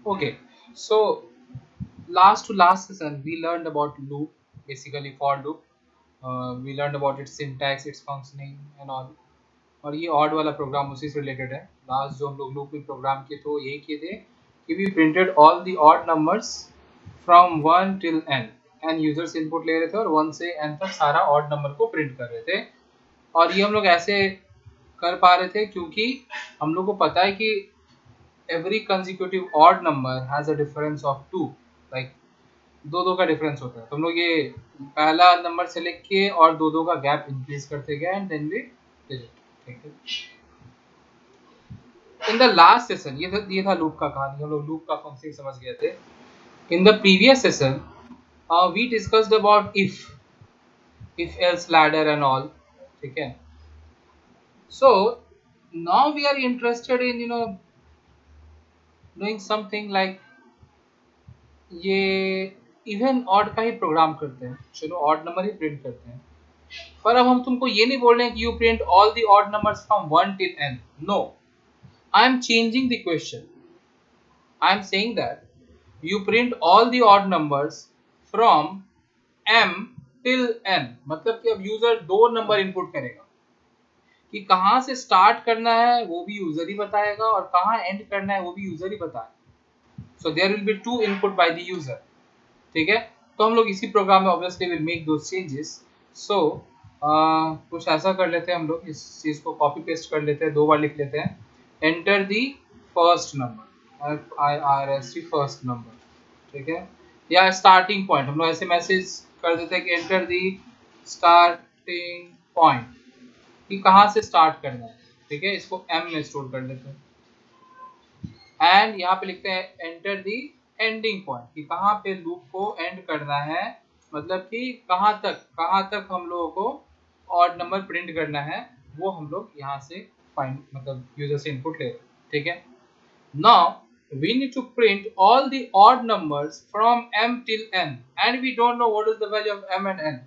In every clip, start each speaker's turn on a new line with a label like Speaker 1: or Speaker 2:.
Speaker 1: Okay, so last to last session we learned about loop, basically for loop. We learned about its syntax, its functioning and all. और ये odd वाला programme उसी से related है. Last जो हम लोग लूप में प्रोग्राम किए तो यही किए थे कि we printed all the odd numbers from 1 till n and users input ले रहे थे और 1 से n तक सारा ऑड नंबर को प्रिंट कर रहे थे. और ये हम लोग ऐसे कर पा रहे थे क्योंकि हम लोग को पता है कि every consecutive odd number has a difference of 2, like दो दो का डिफरेंस होता है. तो हम लोग ये पहला नंबर सेलेक्ट किए और दो दो का गैप इंक्रीज करते गए and then we did it. ठीक है. इन द लास्ट सेशन ये था लूप का कहानी. हम लोग लूप का फंक्शन समझ गए थे. In the previous session we discussed about if else ladder and all. ठीक है. So now we are interested in doing something like ये इवन ऑड का ही प्रोग्राम करते हैं. चलो ऑड नंबर ही प्रिंट करते हैं. पर अब हम तुमको ये नहीं बोल रहे हैं कि you print all the odd numbers from 1 till n. No, I am changing the question. I am saying that you print all the odd numbers from m till n. मतलब कि अब यूजर दो नंबर इनपुट करेगा कि कहां से start करना है वो भी यूजर ही बताएगा और कहां एंड करना है वो भी यूजर ही बताएगा. So there will be two input by the user. ठीक है. तो हम लोग इसी प्रोग्राम में obviously will make those changes. So कुछ ऐसा कर लेते हैं. हम लोग इस चीज को कॉपी पेस्ट कर लेते हैं. दो बार लिख लेते हैं. Enter the first number, FIRST first number. ठीक है. या स्टार्टिंग पॉइंट हम लोग ऐसे मैसेज कर देते हैं कि एंटर दी स्टार्टिंग पॉइंट, कि कहाँ से स्टार्ट करना है. ठीक है. इसको m में स्टोर कर देते हैं. एंड यहाँ पे लिखते हैं एंटर दी एंडिंग पॉइंट, कि कहाँ पे लूप को एंड करना है. मतलब कि कहाँ तक हम लोगों को ऑड नंबर प्रिंट करना है वो हम लोग यहाँ से फाइंड मतलब यूजर से इनपुट ले. ठीक है. Now we need to print all the odd numbers from m till n and we don't know what is the value of m and n.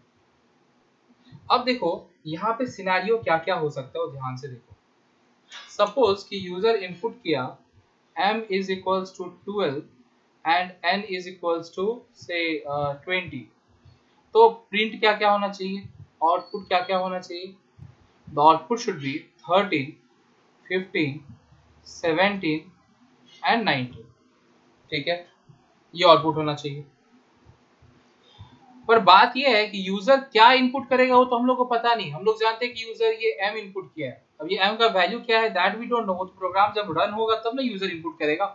Speaker 1: अब देखो यहाँ पे सिनेरियो क्या क्या हो सकता है वो ध्यान से देखो. सपोज कि यूजर इनपुट किया m is equals to 12 and n is equals to say 20. तो प्रिंट क्या क्या होना चाहिए, आउटपुट क्या क्या होना चाहिए. The output should be 13, 15, 17 and 19. ठीक है. ये आउटपुट होना चाहिए. पर बात ये है कि यूजर क्या इनपुट करेगा वो तो हम लोग को पता नहीं. हम लोग जानते हैं कि यूजर ये m इनपुट किया है. अब ये m का वैल्यू क्या है दैट वी डोंट नो. तो प्रोग्राम जब रन होगा तब ना यूजर इनपुट करेगा.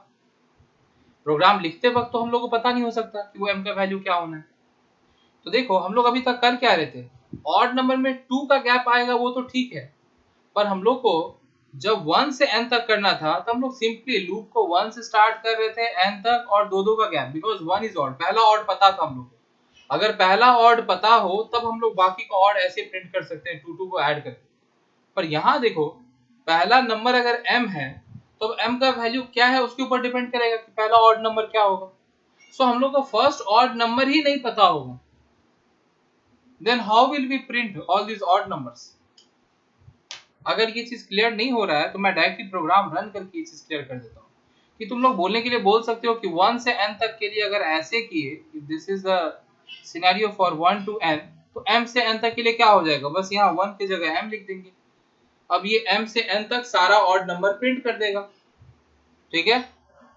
Speaker 1: प्रोग्राम लिखते वक्त तो हम लोग को पता नहीं हो सकता कि वो m का वैल्यू क्या होना है. तो देखो हम लोग अभी तक कर क्या रहे थे. ऑड नंबर में 2 का गैप आएगा वो तो ठीक है. पर हम लोग को जब 1 से n तक करना था तो हम लोग सिंपली लूप को 1 से स्टार्ट कर रहे थे n तक और दो दो का गैप, बिकॉज 1 इज ऑड. पहला ऑड पता था हम लोग को. अगर पहला ऑड पता हो तब हम लोग बाकी का ऑड ऐसे प्रिंट कर सकते हैं 2 2 को ऐड करके. पर यहाँ देखो पहला नंबर अगर m है तो m का वैल्यू क्या है उसके ऊपर डिपेंड करेगा कि पहला ऑड नंबर क्या होगा. सो हम लोग को फर्स्ट ऑड नंबर ही नहीं पता होगा. Then how will we print all these odd numbers. अगर ये चीज क्लियर नहीं हो रहा है तो मैं डायरेक्टली प्रोग्राम रन करके ये चीज क्लियर कर देता हूँ. कि तुम लोग बोलने के लिए बोल सकते हो कि 1 से n तक के लिए अगर ऐसे किए, this is the scenario for 1 to n, तो m से n तक के लिए क्या हो जाएगा. बस यहाँ 1 की जगह m लिख देंगे. अब ये m से n तक सारा ऑड नंबर प्रिंट कर देगा. ठीक है.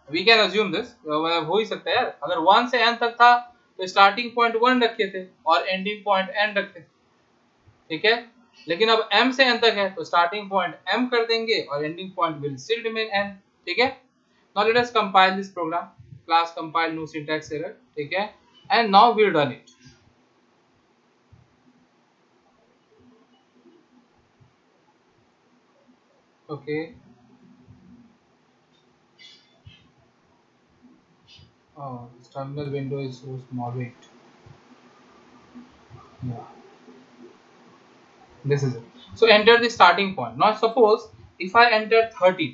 Speaker 1: We can assume this. हो ही सकता है यार. अगर 1 से n तक था तो स्टार्टिंग पॉइंट 1 रखे थे और एंडिंग पॉइंट n रखे. ठीक है. लेकिन अब m से n तक है तो स्टार्टिंग पॉइंट m कर देंगे और ending point will still remain n. ठीक है. Now let us compile this program. Class compile no syntax error. ठीक है. And now we will run it. Okay. Oh, this terminal window is so small. Wait. Yeah. This is it. So enter the starting point. Now suppose if I enter 30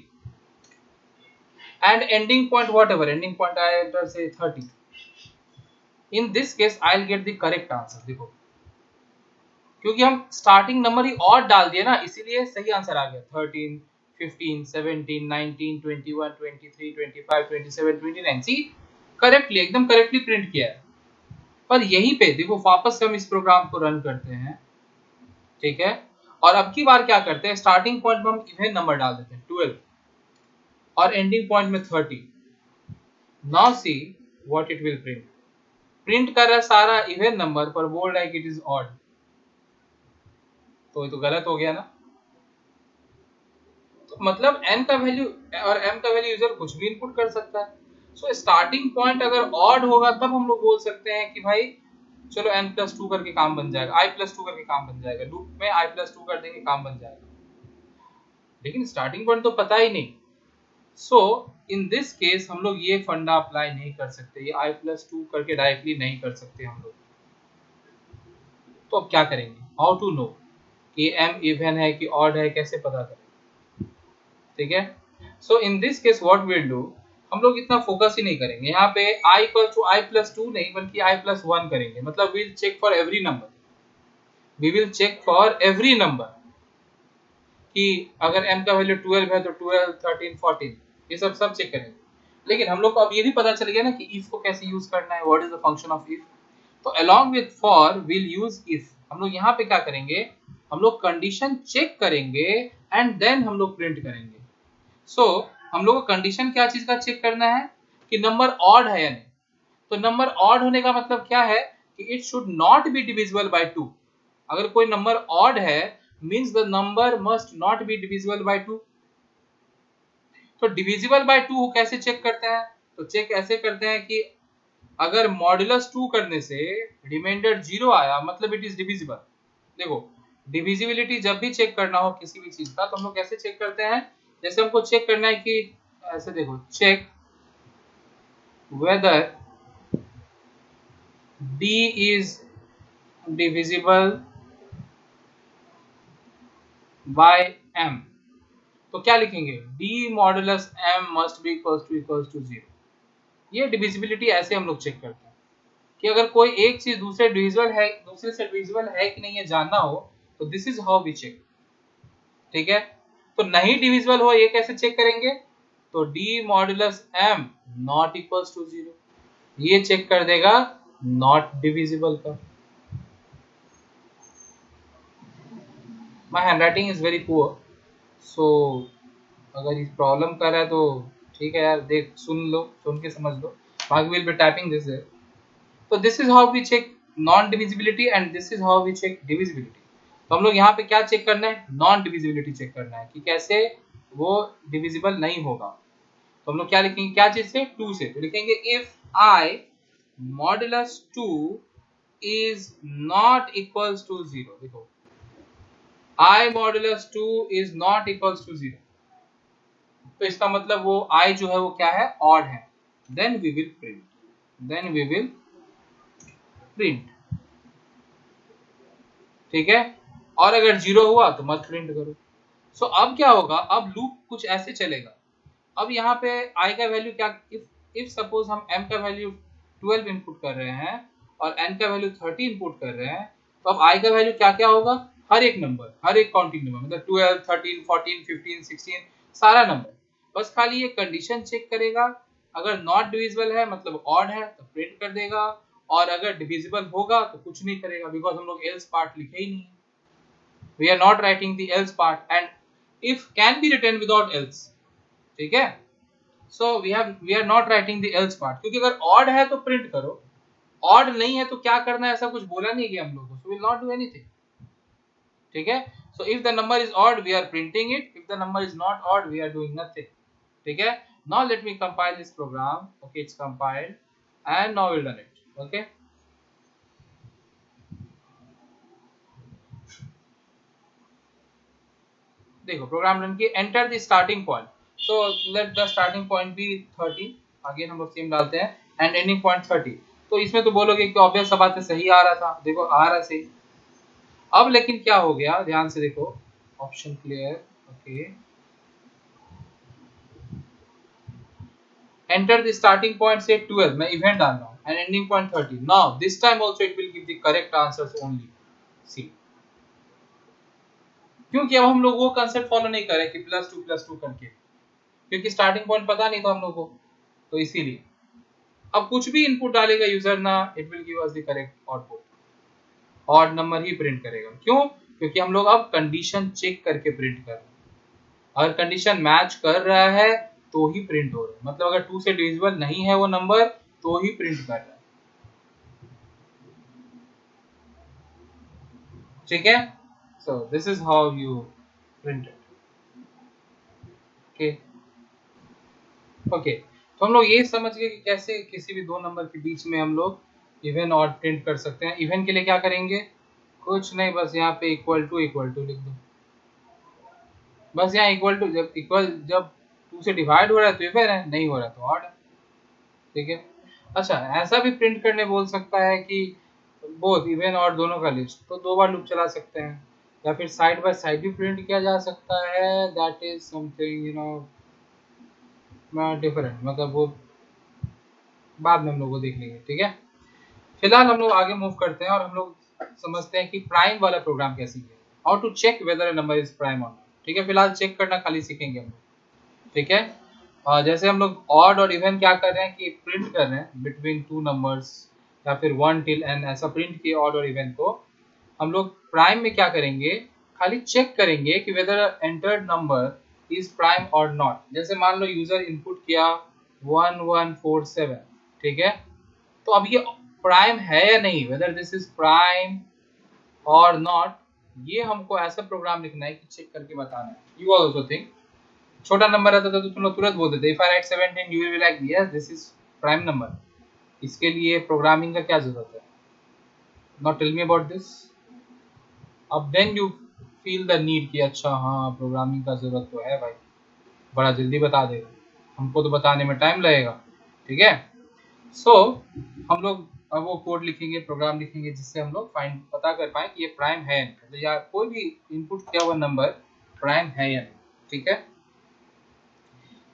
Speaker 1: and ending point whatever, ending point I enter say 30. In this case I'll get the correct answer. देखो क्योंकि हम starting number ही और डाल दिए ना इसीलिए सही answer आ गया. 13, 15, 17, 19, 21, 23, 25, 27, 29। सी करेक्टली, एकदम करेक्टली प्रिंट किया है। पर यहीं पे देखो वापस से हम इस प्रोग्राम को रन करते हैं, ठीक है, और अब की बार क्या करते हैं, स्टार्टिंग पॉइंट में हम इवन नंबर डाल देते हैं 12 और एंडिंग पॉइंट में 30। Now see what it will print. Print कर रहा है सारा इवन नंबर पर बोल रहा है कि इट इज ऑड। तो ये तो गलत हो गया ना। तो मतलब n का वैल्यू और m का वैल्यू यूजर कुछ भी इनपुट कर सकता है। सो स्टार्टिंग पॉइंट अगर ऑड होगा तब हम लोग बोल सकते हैं कि भाई चलो n+2 करके काम बन जाएगा, i+2 करके काम बन जाएगा, लूप में i+2 कर देंगे काम बन जाएगा। लेकिन स्टार्टिंग पॉइंट तो पता ही नहीं। सो इन दिस केस हम लोग ये फंडा अप्लाई नहीं कर सकते, ये i+2 करके डायरेक्टली नहीं कर सकते हम लोग। तो अब क्या करेंगे, हाउ टू नो कि m इवन है कि ऑड है, कैसे पता करें, ठीक है। So in this case what will do, हम लोग इतना फोकस ही नहीं करेंगे यहाँ पे i+2 नहीं बल्कि i+1 करेंगे। मतलब we'll check for every number, we will check for every number कि अगर m का वैल्यू 12 है तो 12, 13, 14 ये सब चेक करेंगे। लेकिन हम लोग को अब ये भी पता चल गया ना कि if को कैसे यूज करना है, what is the function of if। तो along with for will use if। हम लोग यहाँ पे क्या करेंगे, हम लोग कंडीशन चेक करेंगे एंड देन हम लोग प्रिंट करेंगे। सो हम लोग को कंडीशन क्या चीज का चेक करना है कि नंबर ऑड है या नहीं। तो नंबर ऑड होने का मतलब क्या है कि it should not be divisible by 2। अगर कोई नंबर ऑड है means the number must not be divisible by 2। तो डिविजिबल बाय 2 कैसे चेक करते हैं, तो चेक ऐसे करते हैं कि अगर मॉड्यूलस 2 करने से रिमाइंडर 0 आया मतलब इट इज डिविजिबल। देखो डिविजिबिलिटी जब भी चेक करना हो किसी भी चीज का तो हम लोग कैसे चेक करते हैं, जैसे हमको चेक करना है कि ऐसे देखो, check whether d is divisible by m। तो क्या लिखेंगे, d modulus m must be equals to 0। ये डिविजिबिलिटी ऐसे हम लोग चेक करते हैं कि अगर कोई एक चीज दूसरे से डिविजिबल है कि नहीं ये जानना हो तो this is how we check, ठीक है। तो नहीं डिविजिबल हो ये कैसे चेक करेंगे, तो d modulus m not equals to 0, ये चेक कर देगा नॉट डिविजिबल का। My handwriting is very poor, so अगर इस प्रॉब्लम कर रहा है तो ठीक है यार, देख सुन के समझ लो। बाकी विल बी टाइपिंग दिस है। तो this is how we check non divisibility and this is how we check divisibility. तो हम लोग यहाँ पे क्या चेक करना है, नॉन डिविजिबिलिटी चेक करना है कि कैसे वो डिविजिबल नहीं होगा। तो हम लोग क्या लिखेंगे, क्या चीज से, 2 से। तो लिखेंगे if i modulus 2 is not equals to 0। देखो i modulus 2 is not equals to 0, तो इसका मतलब वो i जो है वो क्या है, ऑड है। देन वी विल प्रिंट, ठीक है। और अगर 0 हुआ तो मत प्रिंट करो। सो अब क्या होगा, अब लूप कुछ ऐसे चलेगा। अब यहाँ पे i का वैल्यू क्या, इफ सपोज हम m का वैल्यू 12 इनपुट कर रहे हैं और n का वैल्यू 30 इनपुट कर रहे हैं, तो अब i का वैल्यू क्या क्या होगा, हर एक नंबर, हर एक काउंटिंग नंबर, मतलब 12, 13, 14, 15, 16 सारा नंबर। बस खाली ये कंडीशन चेक करेगा, अगर नॉट डिविजिबल है मतलब ऑड है तो प्रिंट कर देगा, और अगर डिविजिबल होगा तो कुछ नहीं करेगा, बिकॉज हम लोग एल्स पार्ट लिखे ही नहीं, we are not writing the else part and if can be written without else, ठीक है। So we are not writing the else part, क्योंकि अगर ऑड है तो प्रिंट करो, ऑड नहीं है तो क्या करना है, ऐसा कुछ बोला नहीं गया हम लोगों को, so will not do anything, ठीक है। So if the number is odd we are printing it, if the number is not odd we are doing nothing, ठीक है। Now let me compile this program, okay it's compiled and now will run it, okay. देखो program run किए, enter the starting point, so let the starting point be 13, again हम लोग same डालते हैं, and ending point 30। तो इसमें तो बोलोगे कि ऑब्वियस सा बात है, सही आ रहा था, देखो आ रहा सही। अब लेकिन क्या हो गया, ध्यान से देखो, option clear, okay. Enter the starting point से 12 मैं इवेंट डाल रहा हूं and ending point 30। Now this time also it will give the correct answers only, see क्योंकि अब हम लोग वो कंसेप्ट फॉलो नहीं कर रहे कि प्लस टू करके, क्योंकि स्टार्टिंग पॉइंट पता नहीं था हम लोग को, तो इसीलिए अब कुछ भी इनपुट डालेगा यूजर ना, it will give us the correct output, odd number he print करेगा। क्यों? क्योंकि हम लोग अब कंडीशन चेक करके प्रिंट कर रहे हैं, अगर कंडीशन मैच कर रहा है तो ही प्रिंट हो रहा है, मतलब अगर 2 से डिविजिबल नहीं है वो नंबर तो ही प्रिंट कर रहा है। ठीक है, सो this is how you print it. Okay okay, तो हम लोग ये समझ गए कि कैसे किसी भी दो नंबर के बीच में हम लोग इवन ऑड प्रिंट कर सकते हैं। इवन के लिए क्या करेंगे? कुछ नहीं, बस यहाँ पे इक्वल टू लिख दो। बस यहाँ इक्वल टू, जब 2 से डिवाइड हो रहा है तो इवन है, नहीं हो रहा है तो ऑड है। ठीक है, अच्छा ऐसा भी प्रिंट करने बोल सकता है कि बोथ इवन और दोनों का लिस्ट, तो 2 बार लूप चला सकते हैं, या फिर साइड बाय साइड भी प्रिंट किया जा सकता है, दैट इज समथिंग डिफरेंट, मतलब वो बाद में हम लोग को देख लेंगे। ठीक है, फिलहाल हम लोग आगे मूव करते हैं और हम लोग समझते हैं कि प्राइम वाला प्रोग्राम कैसे किया, how to check whether a number is prime और नॉट। ठीक है, फिलहाल चेक करना खाली सीखेंगे हम लोग। ठीक है, जैसे हम लोग ऑड और इवन क्या कर रहे हैं कि प्रिंट कर रहे हैं बिटवीन 2 नंबर्स, या फिर 1 till n ऐसा प्रिंट किए ऑड और इवन को। हम लोग प्राइम में क्या करेंगे, खाली चेक करेंगे कि whether entered number is prime और नॉट। जैसे मान लो यूजर इनपुट किया 1147, ठीक है, तो अब ये प्राइम है या नहीं, वेदर दिस इज प्राइम और नॉट, ये हमको ऐसा प्रोग्राम लिखना है कि चेक करके बताना है। यू आल्सो थिंक छोटा नंबर रहता था तो तुम लोग तुरंत बोल देते, if I write 17 you will be like yes this is prime number. इसके लिए प्रोग्रामिंग का क्या जरूरत है? Now tell me about this. अब then you feel the need कि अच्छा हाँ प्रोग्रामिंग का जरूरत तो है भाई, बड़ा जल्दी बता देगा, हमको तो बताने में टाइम लगेगा। ठीक है, सो हम लोग अब वो कोड लिखेंगे, प्रोग्राम लिखेंगे, जिससे हम लोग फाइंड पता कर पाए कि ये प्राइम है या कोई भी इनपुट किया हुआ नंबर प्राइम है या नहीं। ठीक है,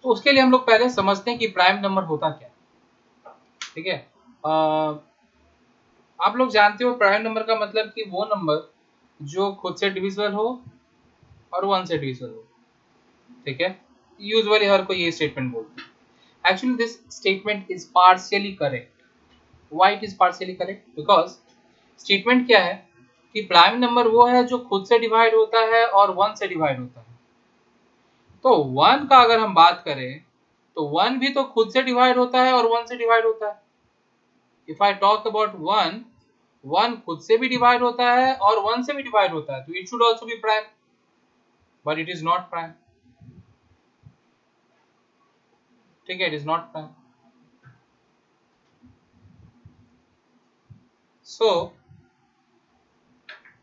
Speaker 1: तो उसके लिए हम लोग पहले समझते हैं कि प्राइम नंबर होता क्या। ठीक है, आप लोग जानते हो प्राइम नंबर का मतलब कि वो नंबर जो खुद से डिविजिबल हो और 1 से डिविजिबल हो। ठीक है, यूजुअली हर कोई ये स्टेटमेंट बोलता है। Actually this statement is partially correct. Why it is partially correct? Because statement क्या है कि प्राइम नंबर वो है जो खुद से डिवाइड होता है और 1 से डिवाइड होता है। तो 1 का अगर हम बात करें तो 1 भी तो खुद से डिवाइड होता है और 1 से डिवाइड होता है। इफ आई टॉक अबाउट 1, 1 खुद से भी डिवाइड होता है और 1 से भी डिवाइड होता है, तो it should also be prime, but it is not prime. ठीक है, इट इज नॉट प्राइम। सो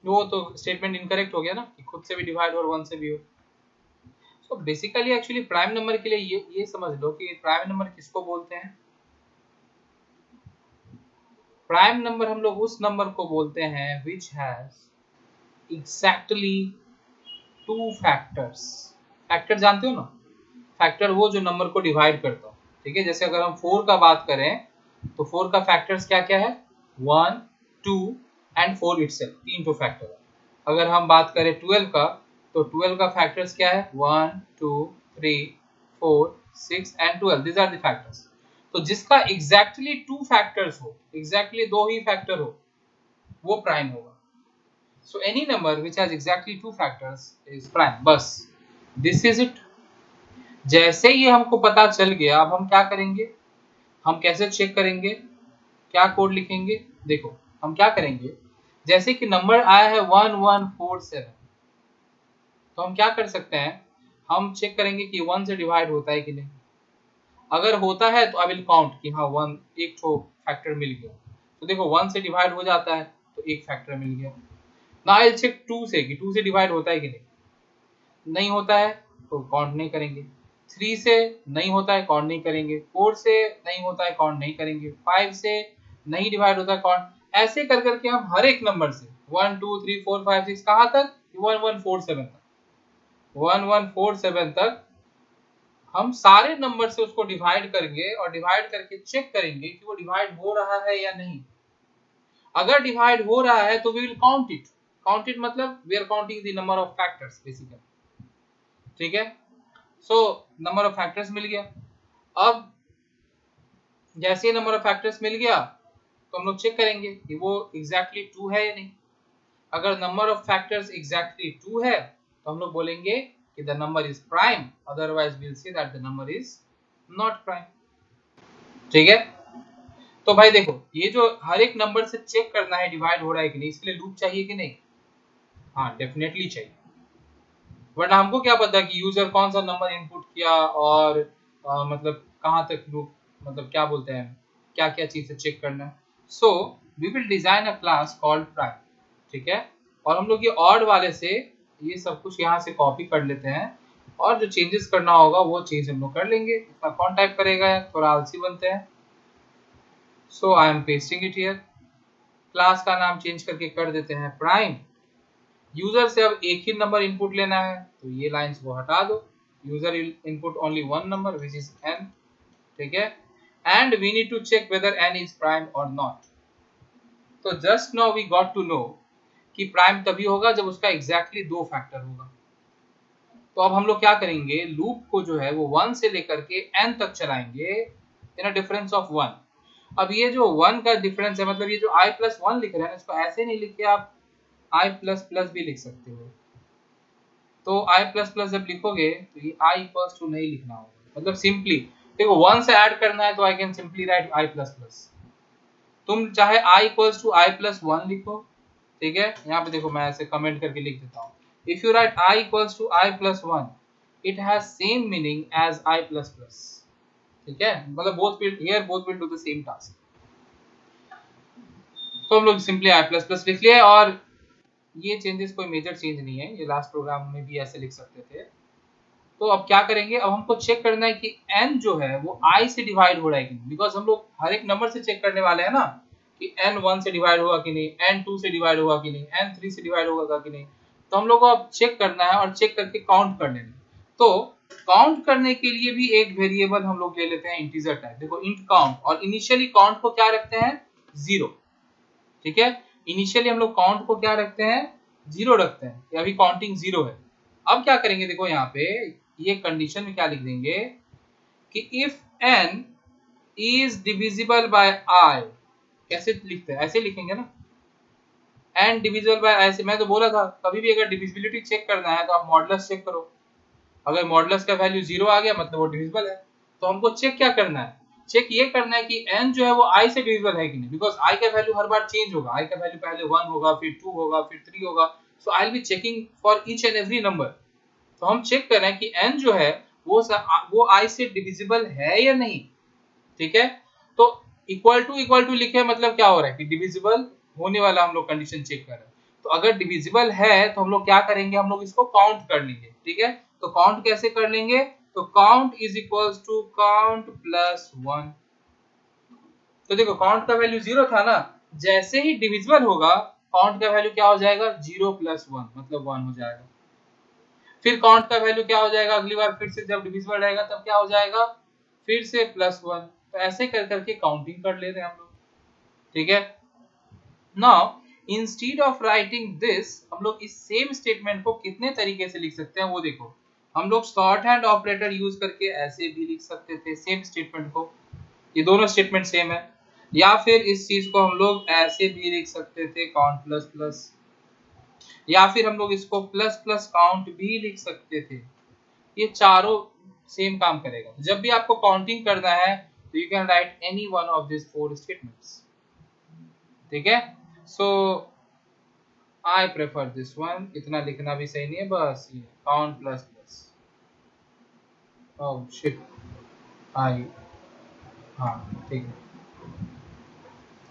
Speaker 1: वो तो स्टेटमेंट इनकरेक्ट हो गया ना कि खुद से भी डिवाइड और 1 से भी हो। So basically actually prime number के लिए ये समझ लो कि प्राइम नंबर किसको बोलते हैं। प्राइम नंबर हम लोग उस नंबर को बोलते हैं which has exactly 2 factors। Factor जानते हो ना, फैक्टर वो जो नंबर को डिवाइड करता हो। ठीक है, जैसे अगर हम 4 का बात करें तो 4 का फैक्टर्स क्या क्या है, 1, 2 एंड 4 इटसेल्फ, 3 तो फैक्टर है। अगर हम बात करें 12 का तो 12 का फैक्टर्स क्या है, 1, 2, 3, 4, 6 and 12, this are the factors. तो जिसका एग्जैक्टली 2 फैक्टर्स हो, एग्जैक्टली 2 ही फैक्टर हो, वो प्राइम होगा। So any number which has exactly 2 factors is prime, बस दिस इज इट। जैसे ही हमको पता चल गया, अब हम क्या करेंगे, हम कैसे चेक करेंगे, क्या कोड लिखेंगे। देखो हम क्या करेंगे, जैसे कि नंबर आया है 1147, तो हम क्या कर सकते हैं, हम चेक करेंगे कि 1 से डिवाइड होता है कि नहीं। अगर होता है तो आई विल काउंट कि हाँ 1 एक तो फैक्टर मिल गया। तो देखो 1 से डिवाइड हो जाता है तो एक फैक्टर मिल गया। ना आई विल चेक 2 से कि 2 से डिवाइड होता है कि नहीं होता है तो काउंट नहीं करेंगे। 3 से नहीं होता है, काउंट नहीं करेंगे। 4 से नहीं होता है, काउंट नहीं करेंगे। 5 से नहीं डिवाइड होता है, काउंट। ऐसे कर करके हम हर एक नंबर से 1 2 3 4 5 6 कहाँ तक, 1147 तक, 1147 तक हम सारे नंबर से उसको डिवाइड करेंगे और डिवाइड करके चेक करेंगे कि वो डिवाइड हो रहा है या नहीं। अगर डिवाइड हो रहा है तो we will count it, counted मतलब we are counting the number of factors basically, ठीक है। सो नंबर ऑफ फैक्टर्स मिल गया। अब जैसे नंबर ऑफ फैक्टर्स मिल गया तो हम लोग चेक करेंगे कि वो एग्जैक्टली 2 है या नहीं। अगर नंबर ऑफ फैक्टर्स एग्जैक्टली 2 है तो हम लोग बोलेंगे कि the number is prime, otherwise we will say that the number is not prime, ठीक है। तो भाई देखो, ये जो हर एक नंबर से चेक करना है डिवाइड हो रहा है कि नहीं, इसके लिए लूप चाहिए कि नहीं? हाँ, डेफिनेटली चाहिए, वरना हमको क्या पता कि यूजर कौन सा नंबर इनपुट किया और मतलब कहाँ तक लूप, मतलब क्या बोलते हैं, क्या क्या चीज से चेक करना है। So we will design a class called prime, ठीक है। और हम लोग ये ऑड वाले से ये सब कुछ यहाँ से कॉपी कर लेते हैं और जो चेंजेस करना होगा वो चेंज हम लोग कर लेंगे। इसका कौन टाइप करेगा, थोड़ा आलसी बनते हैं। So I am pasting it here. Class का नाम चेंज करके कर देते हैं प्राइम। यूजर से अब एक ही नंबर इनपुट लेना है तो ये लाइंस को हटा दो। User input only one number which is n, ठीक है। And we need to check whether n is prime और नॉट। तो just now we got to know कि प्राइम तभी होगा जब उसका एग्जैक्टली 2 फैक्टर होगा। तो अब हम लोग क्या करेंगे, लूप को जो है वो 1 से लेकर के n तक चलाएंगे इन अ डिफरेंस ऑफ 1। अब ये जो 1 का डिफरेंस है, मतलब ये जो i+1 लिख रहे हैं इसको ऐसे नहीं लिख के आप i++ भी लिख सकते हो। तो i++ जब लिखोगे तो ये i इक्वल्स टू नहीं लिखना होगा, मतलब सिंपली देखो 1 से ऐड करना है तो I can simply write i++। तुम चाहे i इक्वल्स टू i+1 लिखो, ठीक है। यहाँ पे देखो मैं ऐसे कमेंट करके लिख देता हूँ, if you write i equals to i+1 it has same meaning as i++, ठीक है। मतलब both will do the same task. तो हम लोग सिंपली i++ लिख लिए और ये चेंजेस कोई मेजर चेंज नहीं है, ये लास्ट प्रोग्राम में भी ऐसे लिख सकते थे। तो अब क्या करेंगे, अब हमको चेक करना है कि n जो है वो i से डिवाइड हो रहा है कि नहीं, बिकॉज हम लोग हर एक नंबर से चेक करने वाले हैं ना कि n 1 से डिवाइड होगा कि नहीं, n 2 से डिवाइड होगा कि नहीं, n 3 से डिवाइड होगा कि नहीं। तो हम लोग को अब चेक करना है और चेक करके काउंट कर लेना है। तो काउंट करने के लिए भी एक वेरिएबल हम लोग ले लेते हैं इंटीजर टाइप, देखो इंट काउंट, और इनिशियली काउंट को क्या रखते हैं 0, ठीक है। इनिशियली हम लोग काउंट को क्या रखते हैं 0 रखते हैं, अभी काउंटिंग 0 है। अब क्या करेंगे, देखो यहाँ पे ये कंडीशन में क्या लिख देंगे कि if n is divisible by i, कैसे लिखते हैं, ऐसे लिखेंगे ना, n डिविजिबल बाय i से। मैं तो बोला था कभी भी अगर डिविजिबिलिटी चेक करना है तो आप मॉडुलस चेक करो, अगर मॉडुलस का वैल्यू 0 आ गया मतलब वो डिविजिबल है। तो हमको चेक क्या करना है, चेक ये करना है कि n जो है वो i से डिविजिबल है कि नहीं, बिकॉज i का वैल्यू हर बार चेंज होगा, i का वैल्यू पहले 1 होगा, फिर 2 होगा, फिर 3 होगा। So I will be checking for each and every number. तो हम चेक कर रहे हैं कि n जो है वो i से डिविजिबल है या नहीं, ठीक है। तो इक्वल टू लिखे मतलब क्या हो रहा है कि डिविजिबल होने वाला हम लोग कंडीशन चेक कर रहे हैं। तो अगर डिविजिबल है तो हम लोग क्या करेंगे, हम लोग इसको काउंट कर लेंगे, ठीक है। तो काउंट कैसे कर लेंगे, तो count is equals to count plus 1। तो देखो काउंट का वैल्यू 0 था ना, जैसे ही डिविजिबल होगा काउंट का वैल्यू क्या हो जाएगा 0 + 1 मतलब 1 हो जाएगा। फिर काउंट का वैल्यू क्या हो जाएगा अगली बार, फिर से जब डिविजिबल रहेगा तब क्या हो जाएगा फिर से +1। तो ऐसे कर करके काउंटिंग कर ले रहे हैं हम लोग, ठीक है। Now instead of writing this, हम लोग इस सेम स्टेटमेंट को कितने तरीके से लिख सकते हैं वो देखो। हम लोग शॉर्ट हैंड ऑपरेटर यूज करके ऐसे भी लिख सकते थे सेम स्टेटमेंट को, ये दोनों स्टेटमेंट सेम है। या फिर इस चीज को हम लोग ऐसे भी लिख सकते थे काउंट प्लस प्लस, या फिर हम लोग इसको प्लस प्लस काउंट भी लिख सकते थे। ये चारों सेम काम करेगा। जब भी आपको काउंटिंग करना है तो you can write any one of this 4 statements, ठीक है। So I prefer this one, इतना लिखना भी सही नहीं है, बस ये count plus plus. Oh shit, I, हाँ ठीक है,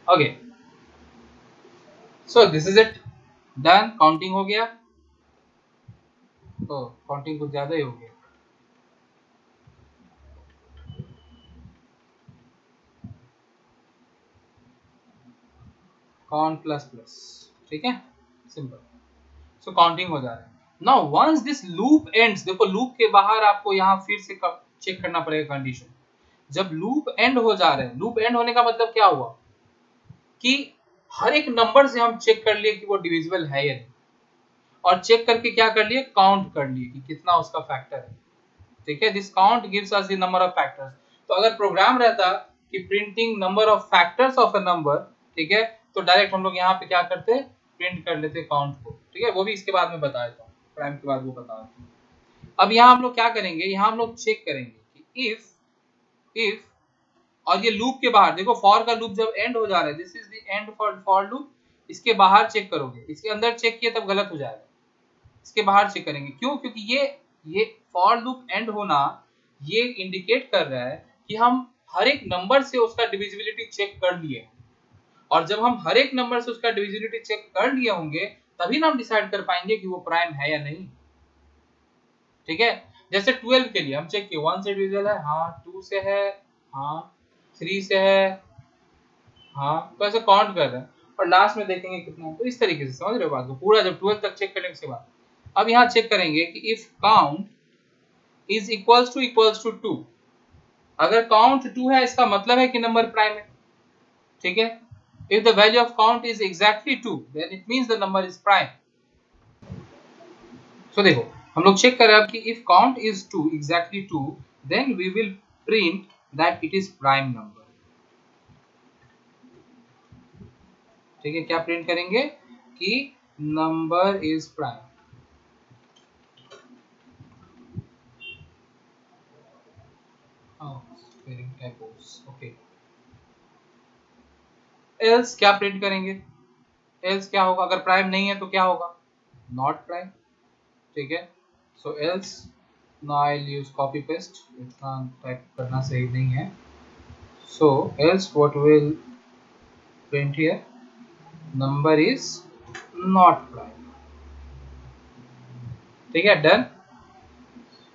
Speaker 1: okay. So this is it, done, counting हो गया। तो काउंटिंग कुछ ज्यादा ही हो गया। काउंट प्लस प्लस, ठीक है, सिंपल। सो काउंटिंग हो जा रहा है। Now once this loop ends, देखो लूप के बाहर आपको यहाँ फिर से चेक करना पड़ेगा कंडीशन। जब लूप एंड हो जा रहे हैं, लूप एंड होने का मतलब क्या हुआ कि हर एक नंबर से हम चेक कर लिए कि वो डिविजिबल है या नहीं। और चेक करके क्या कर लिए, काउंट कर लिए कि कितना उसका फैक्टर है। ठीक है, this count gives us the number of factors. तो अगर प्रोग्राम रहता कि printing number of factors of a number, ठीक है, तो डायरेक्ट हम लोग यहाँ पे क्या करते, प्रिंट कर लेते काउंट को। ठीक है, वो भी इसके बाद में बता देता हूँ, प्राइम के बाद वो बता देता हूँ। अब यहाँ हम लोग क्या करेंगे, यहाँ हम लोग चेक करेंगे कि इफ और ये लूप के बाहर देखो, फॉर का लूप जब एंड हो जा रहा है, this is the end for loop, इसके बाहर चेक करोगे, इसके अंदर चेक किए तब गलत हो जाएगा, इसके बाहर चेक करेंगे। क्यों? क्योंकि ये फॉर लूप एंड होना ये इंडिकेट कर रहा है कि हम हर एक नंबर से उसका डिविजिबिलिटी चेक कर लिए, और जब हम हर एक नंबर से उसका डिविजिबिलिटी चेक कर लिए होंगे तभी ना हम डिसाइड कर पाएंगे कि वो प्राइम है या नहीं। ठीक है, जैसे 12 के लिए हम चेक किए 1 से डिविजिबल है, हाँ, 2 से है, हाँ, 3 से है, हाँ, तो ऐसे काउंट कर रहे हैं और लास्ट में देखेंगे कितना है। तो इस तरीके से समझ रहे हो बात को, पूरा जब 12 तक चेक करने के बाद अब यहाँ चेक करेंगे कि if count is equals to 2, अगर काउंट 2 है इसका मतलब है कि नंबर प्राइम है। ठीक है, if the value of count is exactly 2 then it means the number is prime. So देखो हम लोग चेक करें अब कि if count is 2 exactly 2 then we will print that it is prime number. ठीक है, क्या प्रिंट करेंगे कि number is prime. Okay, else क्या प्रिंट करेंगे, एल्स क्या होगा, अगर प्राइम नहीं है तो क्या होगा, नॉट प्राइम। ठीक है, so else now I will use copy paste, इतना टाइप करना सही नहीं है। So else what will print here, number is not prime. ठीक है, done,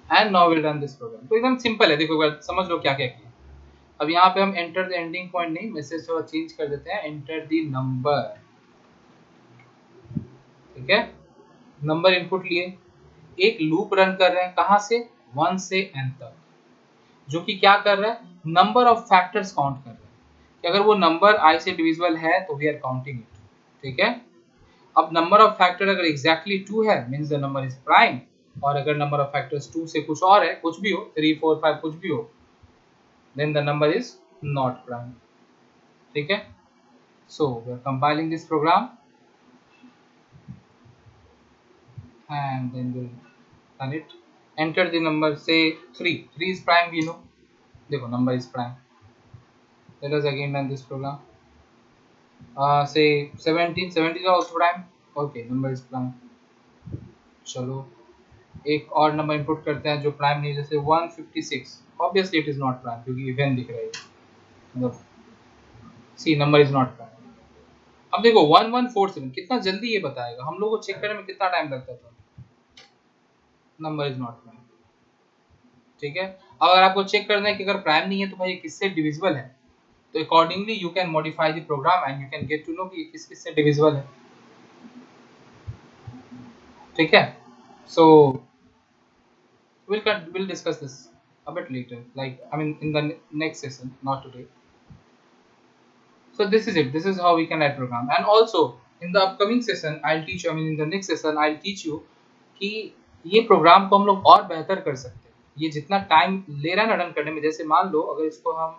Speaker 1: and now will run this program. तो एकदम सिंपल है, देखो समझ लो क्या क्या किया। अब यहाँ पे हम एंटर द एंडिंग पॉइंट नहीं, मैसेज थोड़ा चेंज कर देते हैं, एंटर द नंबर। ठीक है, नंबर इनपुट लिए, एक लूप रन कर रहे हैं, कहां से, 1 से n तक, जो कि क्या कर रहा है, नंबर ऑफ फैक्टर्स काउंट कर रहा है कि अगर वो नंबर i से डिविजिबल है तो वी आर काउंटिंग इट। ठीक है, अब नंबर ऑफ फैक्टर अगर एग्जैक्टली 2 है means the number is prime, और अगर नंबर ऑफ फैक्टर्स 2 से कुछ और है, कुछ भी हो, 3 4 5 कुछ भी हो, then the number is not prime. ठीक है, so we are compiling this program and then we'll run it. Enter the number, say 3 is prime, we know, देखो number is prime। Let us again run this program, say 17 is also prime, okay, number is prime। चलो एक और number input करते हैं जो prime नहीं, जैसे 156, obviously it is not prime क्योंकि इवन दिख रहा है, मतलब see number is not prime. अब देखो 1147 कितना जल्दी ये बताएगा, हम लोग को चेक करने में कितना टाइम लगता था, नंबर इज नॉट प्राइम। ठीक है, अब अगर आपको चेक करना है कि अगर प्राइम नहीं है तो भाई किससे डिविजिबल है, तो accordingly you can modify the program and you can get to know कि किस किस से डिविजिबल है। ठीक है, सो we'll discuss this a bit later, like I mean in the next session, not today. So this is it, this is how we can write program, and also in the upcoming session I'll teach you, I mean in the next session I'll teach you कि ये programme को हम लोग और बेहतर कर सकते हैं। ये जितना टाइम ले रहा है ना रन करने में, जैसे मान लो अगर इसको हम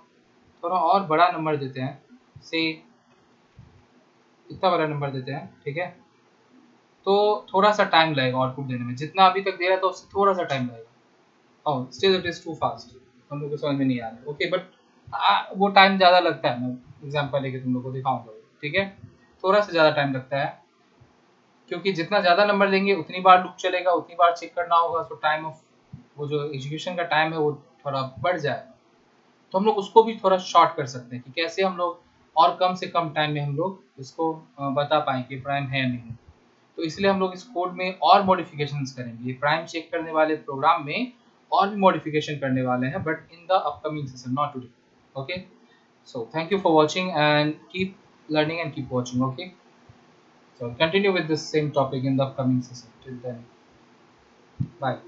Speaker 1: थोड़ा और बड़ा नंबर देते हैं, से इतना बड़ा नंबर देते हैं, ठीक है, तो थोड़ा सा टाइम लगेगा आउटपुट देने में, जितना अभी तक दे रहा था उससे थोड़ा सा टाइम लगेगा। Oh, still it is too fast, हम लोग को समझ में नहीं आ रहा है, ओके, बट वो टाइम ज़्यादा लगता है, मैं एग्जांपल लेके तुम लोग को दिखाऊंगा। ठीक है, थोड़ा सा ज़्यादा टाइम लगता है क्योंकि जितना ज़्यादा नंबर लेंगे उतनी बार लूप चलेगा, उतनी बार चेक करना होगा, सो टाइम ऑफ वो जो एग्जीक्यूशन का टाइम है वो थोड़ा बढ़ जाएगा। तो हम लोग उसको भी थोड़ा शॉर्ट कर सकते हैं कि कैसे हम लोग और कम से कम टाइम में हम लोग इसको बता पाएँ कि प्राइम है या नहीं। तो इसलिए हम लोग इस कोड में और मॉडिफिकेशंस करेंगे, प्राइम चेक करने वाले प्रोग्राम में और भी मॉडिफिकेशन करने वाले हैं, but in the upcoming session, not today. Okay, so thank you for watching and keep learning and keep watching. Okay, so continue with this same topic in the upcoming session. Till then, bye.